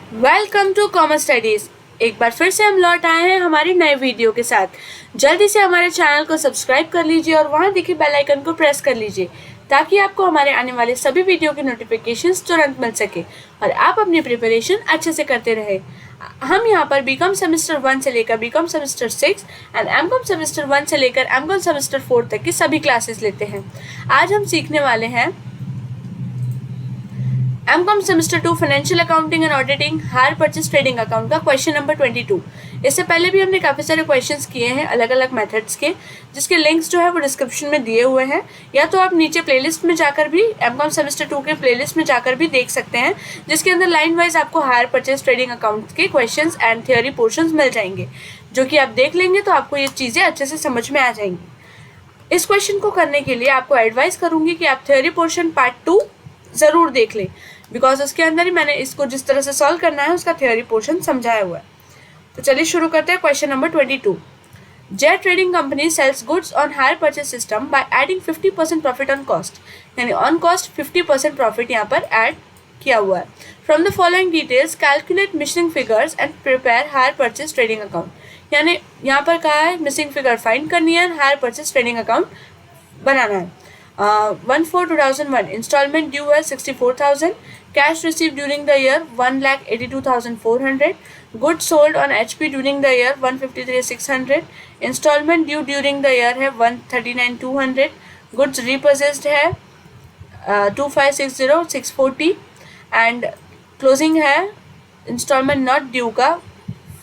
Welcome to commerce studies. एक बार फिर से हम लौट आए हैं हमारी नए वीडियो के साथ। जल्दी से हमारे चैनल को सब्सक्राइब कर लीजिए और वहां दिखे बेल आइकन को प्रेस कर लीजिए ताकि आपको हमारे आने वाले सभी वीडियो के नोटिफिकेशंस तुरंत मिल सके और आप अपनी प्रिपरेशन अच्छे से करते रहे। हम यहाँ पर बीकॉम सेमेस्टर 1 से लेकर BCom semester 6 and MCom semester 1 से लेकर एमकॉम सेमेस्टर 4 तक की सभी क्लासेस लेते हैं। आज हम सीखने वाले हैं MCom semester 2 financial accounting and auditing hire purchase trading account का क्वेश्चन नंबर 22। इससे पहले भी हमने काफ़ी सारे क्वेश्चंस किए हैं अलग अलग मेथड्स के, जिसके लिंक्स जो है वो डिस्क्रिप्शन में दिए हुए हैं, या तो आप नीचे प्लेलिस्ट में जाकर भी एमकॉम सेमेस्टर 2 के प्लेलिस्ट में जाकर भी देख सकते हैं, जिसके अंदर लाइन वाइज आपको हायर परचेज ट्रेडिंग अकाउंट के क्वेश्चन एंड थियोरी पोर्शंस मिल जाएंगे, जो कि आप देख लेंगे तो आपको ये चीज़ें अच्छे से समझ में आ जाएंगी। इस क्वेश्चन को करने के लिए आपको एडवाइस करूंगी कि आप थ्योरी पोर्शन पार्ट 2 ज़रूर देख लें, बिकॉज उसके अंदर ही मैंने इसको जिस तरह से सॉल्व करना है उसका थ्योरी पोर्शन समझाया हुआ है। तो चलिए शुरू करते हैं। Question number 22। Jet trading company sells goods on hire purchase system by adding 50% profit on cost, यानी ऑन कॉस्ट 50% प्रॉफिट यहाँ पर ऐड किया हुआ है। From the following details calculate missing figures and prepare hire purchase trading account, यानी यहाँ पर कहा है मिसिंग फिगर फाइंड करनी है, हायर परचेज ट्रेडिंग अकाउंट बनाना है। 1/4/2001 इंस्टॉलमेंट ड्यू है 64,000, cash receive during the year 1,82,400, goods sold on HP during the year 153,600, instalment due during the year है 139,200, गुड्स रिपोजेस्ड है 2560,640 एंड क्लोजिंग है इंस्टॉलमेंट नॉट ड्यू का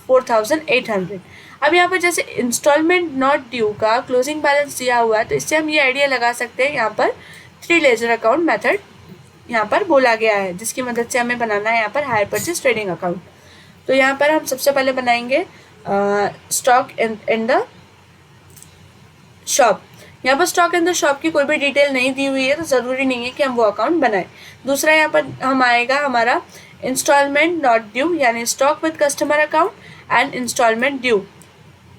4,800। अब यहाँ पर जैसे इंस्टॉलमेंट नॉट ड्यू का क्लोजिंग बैलेंस दिया हुआ है, तो इससे हम ये आइडिया लगा सकते हैं यहाँ पर 3 लेजर अकाउंट मेथड यहाँ पर बोला गया है, जिसकी मदद से हमें बनाना है यहाँ पर हायर परचेज ट्रेडिंग अकाउंट। तो यहाँ पर हम सबसे पहले बनाएंगे स्टॉक इन द शॉप। यहाँ पर स्टॉक इन द शॉप की कोई भी डिटेल नहीं दी हुई है, तो ज़रूरी नहीं है कि हम वो अकाउंट बनाएं। दूसरा यहाँ पर हम आएगा हमारा इंस्टॉलमेंट नॉट ड्यू, यानी stock with customer account and instalment due.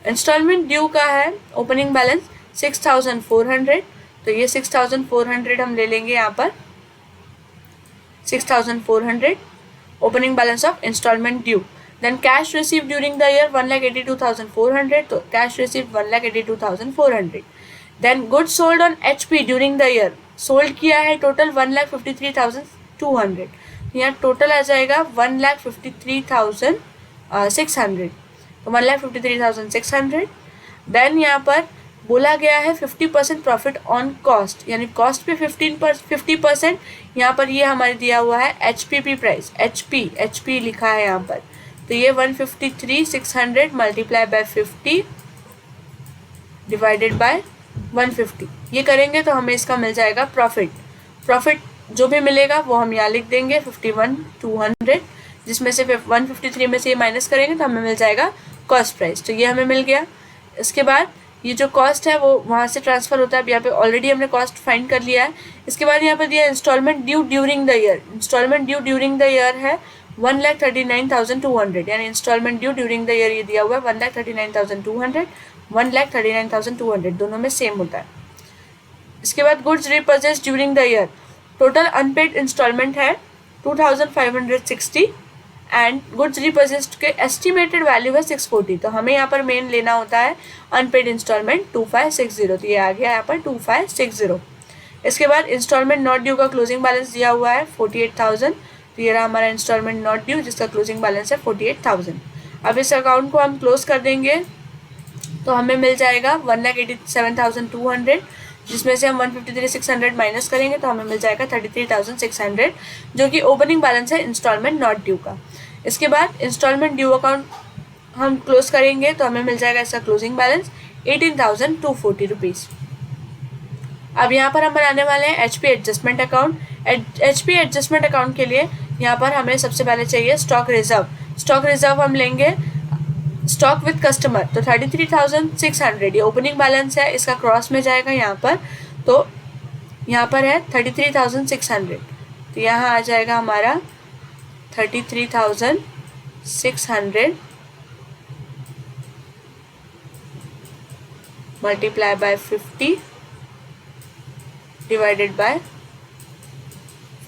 Instalment due का है ओपनिंग बैलेंस 6,400, तो ये 6,400 हम ले लेंगे यहाँ पर। 6,400 opening balance of instalment due. Then cash receive during the year 1,82,400, तो cash receive 1,82,400। Then goods sold on HP during the year, sold किया है टोटल 1,53,200, यहाँ टोटल आ जाएगा 1,53,600, तो 1,53,600। देन यहाँ पर बोला गया है 50% प्रॉफिट ऑन कॉस्ट, यानी कॉस्ट पे 50%। यहाँ पर ये हमारे दिया हुआ है HPP प्राइस, HP लिखा है यहाँ पर, तो ये 153,600 मल्टीप्लाई बाय 50 डिवाइडेड बाय 150, ये करेंगे तो हमें इसका मिल जाएगा प्रॉफिट जो भी मिलेगा वो हम यहाँ लिख देंगे 51,200, जिसमें से 153 में से ये माइनस करेंगे तो हमें मिल जाएगा कॉस्ट प्राइस, तो ये हमें मिल गया। इसके बाद ये जो कॉस्ट है वो वहाँ से ट्रांसफ़र होता है, अब यहाँ पे ऑलरेडी हमने कॉस्ट फाइंड कर लिया है। इसके बाद यहाँ पर दिया instalment due during the year, instalment due during the year है 1,39,200, यानी instalment due during the year ये दिया हुआ है 1,39,200, 1,39,200 दोनों में सेम होता है। इसके बाद goods repurchase during the year, total unpaid instalment है 2,560 एंड गुड्स रिपर्चेस्ड के एस्टिमेटेड वैल्यू है 640, तो हमें यहाँ पर मेन लेना होता है अनपेड इंस्टॉलमेंट 2560, तो ये आ गया यहाँ पर 2560। इसके बाद इंस्टॉलमेंट नॉट ड्यू का क्लोजिंग बैलेंस दिया हुआ है 48,000, तो ये रहा हमारा इंस्टॉलमेंट नॉट ड्यू जिसका क्लोजिंग बैलेंस है 48,000। अब इस अकाउंट को हम क्लोज कर देंगे तो हमें मिल जाएगा 1,87,200, जिसमें से हम 153,600 माइनस करेंगे तो हमें मिल जाएगा 33,600, जो कि ओपनिंग बैलेंस है इंस्टॉलमेंट नॉट ड्यू का। इसके बाद इंस्टॉलमेंट ड्यू अकाउंट हम क्लोज करेंगे तो हमें मिल जाएगा इसका क्लोजिंग बैलेंस 18,240 रुपीज़। अब यहाँ पर हम बनाने वाले हैं HP adjustment account. HP adjustment account के लिए यहाँ पर हमें सबसे पहले चाहिए स्टॉक रिजर्व हम लेंगे स्टॉक विद कस्टमर, तो 33,600 ये ओपनिंग बैलेंस है, इसका क्रॉस में जाएगा यहाँ पर, तो यहाँ पर है 33,600, तो यहाँ आ जाएगा हमारा 33,600 मल्टीप्लाई बाय 50 डिवाइडेड बाय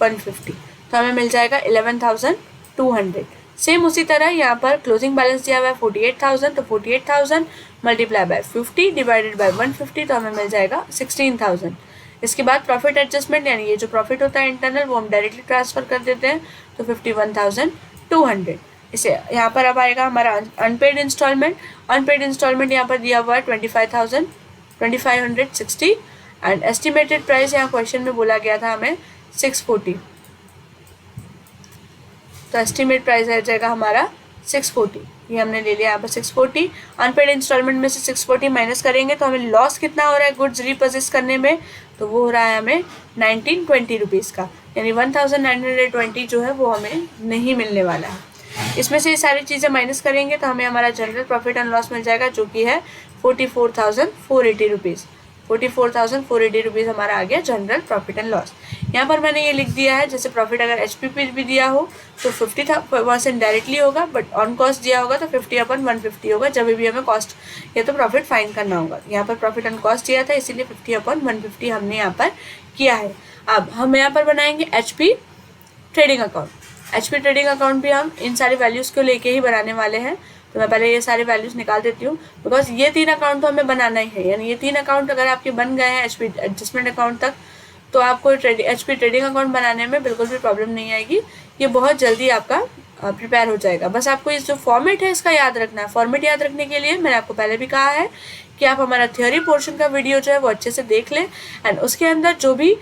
150, तो हमें मिल जाएगा 11,200। सेम उसी तरह यहाँ पर क्लोजिंग बैलेंस दिया हुआ है 48,000, तो 48,000 मल्टीप्लाई बाय 50 डिवाइडेड बाय 150, तो हमें मिल जाएगा 16,000। इसके बाद प्रॉफिट एडजस्टमेंट यानी ये जो प्रॉफिट होता है इंटरनल वो हम डायरेक्टली ट्रांसफर कर देते हैं, तो 51,200। इसे यहाँ पर अब आएगा हमारा अनपेड इंस्टॉलमेंट। अनपेड इंस्टॉलमेंट यहाँ पर दिया हुआ है 25,560 एंड एस्टिमेटेड प्राइस यहाँ क्वेश्चन में बोला गया था हमें 640, तो एस्टिमेट प्राइस आ जाएगा हमारा 640। ये हमने ले लिया यहाँ पर 640। अनपेड इंस्टॉलमेंट में से 640 माइनस करेंगे तो हमें लॉस कितना हो रहा है गुड्स रीपर्चेस करने में, तो वो हो रहा है हमें 1920 रुपीज़ का, यानी 1920 जो है वो हमें नहीं मिलने वाला है। इसमें से ये सारी चीज़ें माइनस करेंगे तो हमें हमारा जनरल प्रॉफिट एंड लॉस मिल जाएगा जो कि है 44,480 रुपीज़। 44,480 रुपीज़ हमारा आ गया जनरल प्रॉफिट एंड लॉस। यहाँ पर मैंने ये लिख दिया है, जैसे प्रॉफिट अगर HP पे भी दिया हो तो 50% डायरेक्टली होगा, बट ऑन कॉस्ट दिया होगा तो 50/150 होगा जब भी हमें कॉस्ट या तो प्रॉफिट फाइंड करना होगा। यहाँ पर प्रॉफिट ऑन कॉस्ट दिया था इसीलिए 50/150 हमने यहाँ पर किया है। अब हम यहाँ पर बनाएंगे HP trading account. HP trading account भी हम इन सारी वैल्यूज़ को लेके ही बनाने वाले हैं, तो मैं पहले ये सारे वैल्यूज़ निकाल देती हूँ बिकॉज ये 3 अकाउंट तो हमें बनाना ही है। यानी ये 3 अकाउंट अगर आपके बन गए हैं HP एडजस्टमेंट अकाउंट तक तो आपको HP ट्रेडिंग अकाउंट बनाने में बिल्कुल भी प्रॉब्लम नहीं आएगी, ये बहुत जल्दी आपका प्रिपेयर हो जाएगा। बस आपको इस जो फॉर्मेट है इसका याद रखना है। फॉर्मेट याद रखने के लिए मैंने आपको पहले भी कहा है कि आप हमारा थ्योरी पोर्शन का वीडियो जो है वो अच्छे से देख लें एंड उसके अंदर जो भी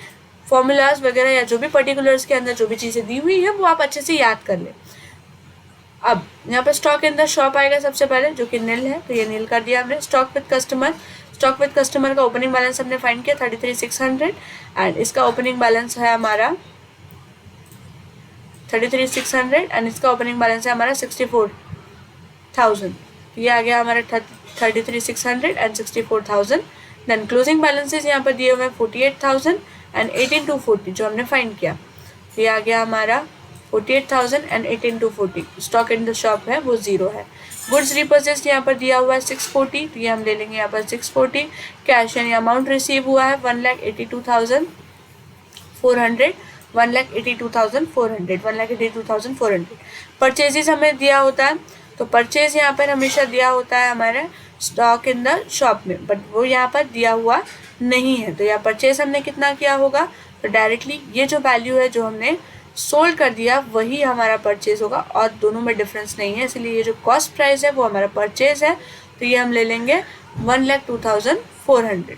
फॉर्मूलाज वगैरह या जो भी पर्टिकुलर्स के अंदर जो भी चीज़ें दी हुई है वो आप अच्छे से याद कर लें। अब यहाँ पर स्टॉक इन द शॉप आएगा सबसे पहले जो कि नील है, तो ये नील कर दिया हमने। Stock with customer, stock with customer का ओपनिंग बैलेंस हमने फाइंड किया 33,600 एंड इसका ओपनिंग बैलेंस है हमारा 33,600 एंड इसका ओपनिंग बैलेंस है हमारा 64,000। ये आ गया हमारा 33,600 एंड 64,000। देन क्लोजिंग बैलेंसेज यहाँ पर दिए हुए हैं 48,000 एंड 18,240 जो हमने फाइंड किया, ये आ गया हमारा 48,000 and 18,240। Stock in the shop है वो 0 है। गुड्स रिपर्चेस यहाँ पर दिया हुआ है 640, तो ये हम ले लेंगे यहाँ पर 640। कैश यानी अमाउंट रिसीव हुआ है 1,82,400, 1,82,400। परचेजेस हमें दिया होता है, तो परचेज यहाँ पर हमेशा दिया होता है हमारे स्टॉक इन द शॉप में, बट वो यहाँ पर दिया हुआ नहीं है। तो यहाँ परचेज हमने कितना किया होगा, तो डायरेक्टली ये जो वैल्यू है जो हमने सोल्ड कर दिया वही हमारा परचेज होगा और दोनों में डिफरेंस नहीं है, इसलिए ये जो कॉस्ट प्राइस है वो हमारा परचेज है, तो ये हम ले लेंगे 1,02,400।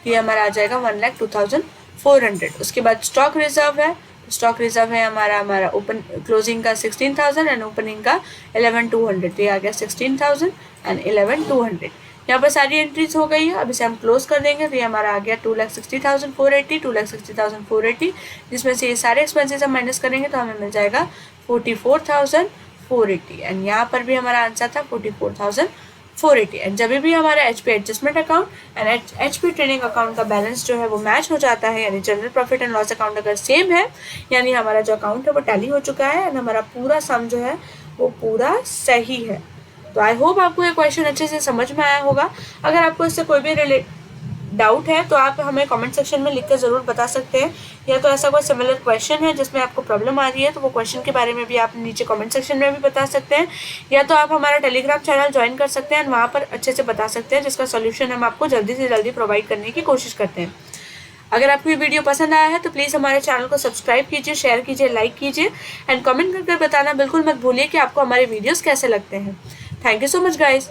ये हमारा आ जाएगा 1,02,400। उसके बाद स्टॉक रिजर्व है, स्टॉक रिजर्व है हमारा ओपन क्लोजिंग का 16,000 एंड ओपनिंग का 11,200, तो ये आ गया 16,000 एंड 11,200। यहाँ पर सारी एंट्रीज हो गई है। अब इसे हम क्लोज कर देंगे तो ये हमारा आ गया 2,60,480, 2,60,480, जिसमें से ये सारे एक्सपेंसेस हम माइनस करेंगे तो हमें मिल जाएगा 44,480 एंड यहाँ पर भी हमारा आंसर था 44,480। एंड जब भी हमारा HP adjustment account and HP trading account का बैलेंस जो है वो मैच हो जाता है, यानी general profit and loss account अगर सेम है, यानी हमारा जो अकाउंट है वो टैली हो चुका है एंड हमारा पूरा सम जो है वो पूरा सही है। तो आई होप आपको ये क्वेश्चन अच्छे से समझ में आया होगा। अगर आपको इससे कोई भी डाउट है तो आप हमें कमेंट सेक्शन में लिख कर ज़रूर बता सकते हैं, या तो ऐसा कोई सिमिलर क्वेश्चन है जिसमें आपको प्रॉब्लम आ रही है तो वो क्वेश्चन के बारे में भी आप नीचे कमेंट सेक्शन में भी बता सकते हैं, या तो आप हमारा टेलीग्राम चैनल ज्वाइन कर सकते हैं, वहाँ पर अच्छे से बता सकते हैं जिसका सोल्यूशन हम आपको जल्दी से जल्दी प्रोवाइड करने की कोशिश करते हैं। अगर आपको ये वीडियो पसंद आया है तो प्लीज़ हमारे चैनल को सब्सक्राइब कीजिए, शेयर कीजिए, लाइक कीजिए एंड कमेंट करके बताना बिल्कुल मत भूलिए कि आपको हमारे वीडियोस कैसे लगते हैं। Thank you so much guys.